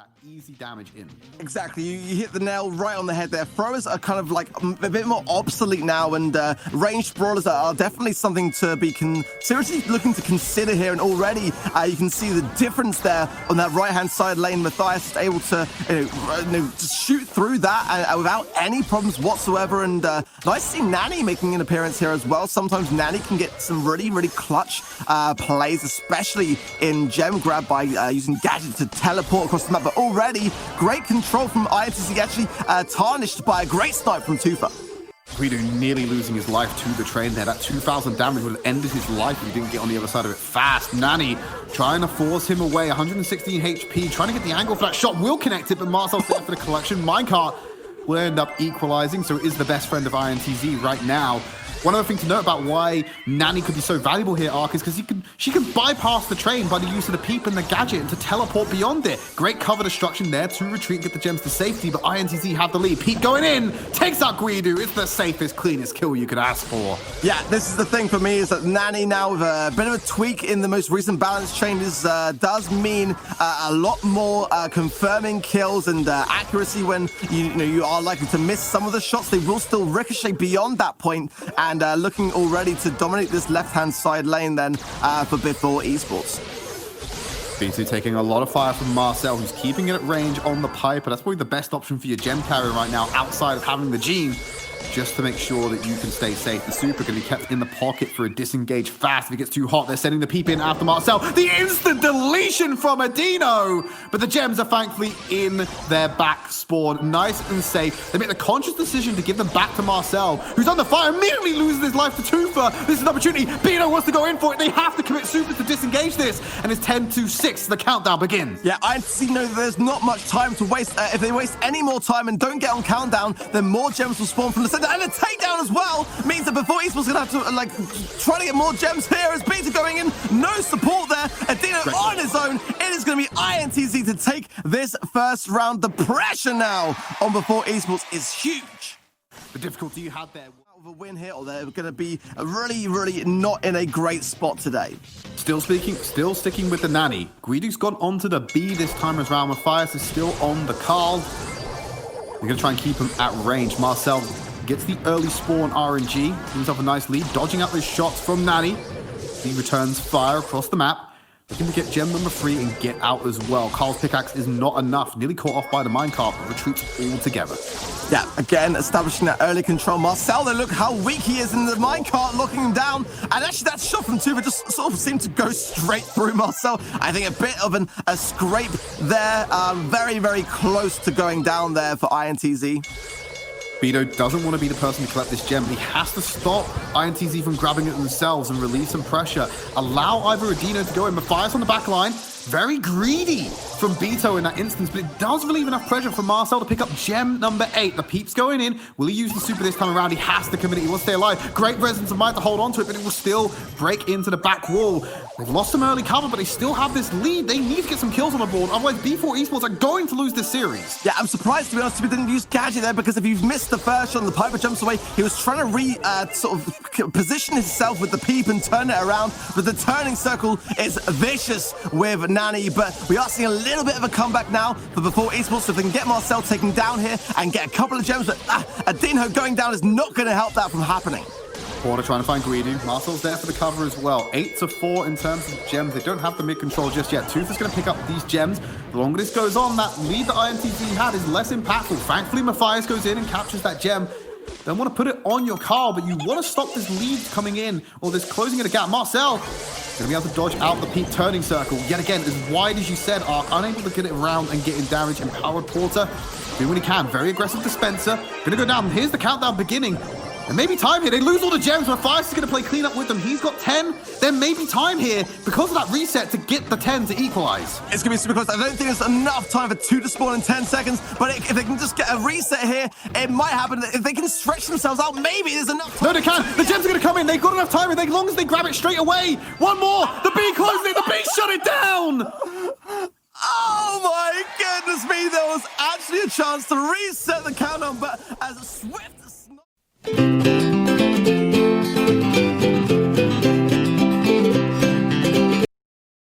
that easy damage in. Exactly, you hit the nail right on the head there. Throwers are kind of like a bit more obsolete now, and ranged brawlers are definitely something to be seriously looking to consider here. And already you can see the difference there on that right-hand side lane. Matthias is able to just shoot through that without any problems whatsoever. And nice to see Nani making an appearance here as well. Sometimes Nani can get some really, really clutch plays, especially in gem grab by using gadget to teleport across the map. But already, great control from INTZ, actually tarnished by a great snipe from Tufa. Guido nearly losing his life to the train there. That 2,000 damage would have ended his life if he didn't get on the other side of it fast. Nani trying to force him away. 116 HP, trying to get the angle for that shot. Will connect it, but Marcel's there for the collection. Minecart will end up equalizing, so it is the best friend of INTZ right now. One other thing to note about why Nani could be so valuable here, Ark, is because she can bypass the train by the use of the peep and the gadget and to teleport beyond it. Great cover destruction there to retreat and get the gems to safety, but INTZ have the lead. Peep going in, takes out Guido. It's the safest, cleanest kill you could ask for. Yeah, this is the thing for me, is that Nani now with a bit of a tweak in the most recent balance changes does mean a lot more confirming kills and accuracy when you are likely to miss some of the shots. They will still ricochet beyond that point, and looking already to dominate this left-hand side lane then for Before Esports. B2 taking a lot of fire from Marcel, who's keeping it at range on the Piper. That's probably the best option for your gem carrier right now, outside of having the Gene, just to make sure that you can stay safe. The super can be kept in the pocket for a disengage fast. If it gets too hot, they're sending the peep in after Marcel. The instant deletion from Adino! But the gems are thankfully in their back spawn. Nice and safe. They make the conscious decision to give them back to Marcel, who's under fire, immediately loses his life to Tufa. This is an opportunity. Bino wants to go in for it. They have to commit super to disengage this. And it's 10-6. The countdown begins. Yeah, I see there's not much time to waste. If they waste any more time and don't get on countdown, then more gems will spawn from the center. And a takedown as well means that Before Esports gonna have to try to get more gems here as Beta going in. No support there. Adino on his own. It is gonna be INTZ to take this first round. The pressure now on Before Esports is huge. The difficulty you had there. Of a win here, or they're gonna be really, really not in a great spot today. Still sticking with the Nani. Guido's gone onto the B this time around. Matthias is still on the Carl. They're gonna try and keep him at range. Marcel gets the early spawn RNG, gives himself a nice lead, dodging out those shots from Nani. He returns fire across the map, looking to get gem number 3 and get out as well. Carl's pickaxe is not enough, nearly caught off by the minecart, but retreats altogether. Yeah, again, establishing that early control. Marcel, then look how weak he is in the minecart, locking him down. And actually, that shot from Tufa just sort of seemed to go straight through Marcel. I think a bit of a scrape there. Very, very close to going down there for INTZ. Beto doesn't want to be the person to collect this gem. He has to stop INTZ from grabbing it themselves and relieve some pressure. Allow either Adino to go in. Matthias on the back line. Very greedy from Beto in that instance, but it does relieve enough pressure for Marcel to pick up gem number 8. The peep's going in. Will he use the super this time around? He has to commit it. He wants to stay alive. Great presence of might to hold on to it, but it will still break into the back wall. They've lost some early cover, but they still have this lead. They need to get some kills on the board. Otherwise, Before Esports are going to lose this series. Yeah, I'm surprised, to be honest, we didn't use gadget there, because if you've missed the first shot and the Piper jumps away, he was trying to sort of position himself with the peep and turn it around, but the turning circle is vicious with Nani. But we are seeing a little bit of a comeback now for Before Esports, so if they can get Marcel taken down here and get a couple of gems, but Adino going down is not going to help that from happening. Porter trying to find Guido. Marcel's there for the cover as well. 8-4 in terms of gems. They don't have the mid control just yet. Tufa's going to pick up these gems. The longer this goes on, that lead that INTZ had is less impactful. Thankfully, Matthias goes in and captures that gem. Don't want to put it on your car, but you want to stop this lead coming in, or this closing of the gap. Marcel going to be able to dodge out the peak turning circle. Yet again, as wide as you said, Ark, unable to get it around and get in damage. Empowered Porter, doing what he can. Very aggressive dispenser. Going to go down. Here's the countdown beginning. And maybe time here. They lose all the gems. Matthias is going to play cleanup with them. He's got 10. There may be time here because of that reset to get the 10 to equalize. It's going to be super close. I don't think there's enough time for 2 to spawn in 10 seconds. But if they can just get a reset here, it might happen. If they can stretch themselves out, maybe there's enough time. No, they can. The gems are going to come in. They've got enough time. As long as they grab it straight away. One more. The B closes it. The B shut it down. Oh my goodness me. There was actually a chance to reset the countdown, but as swift as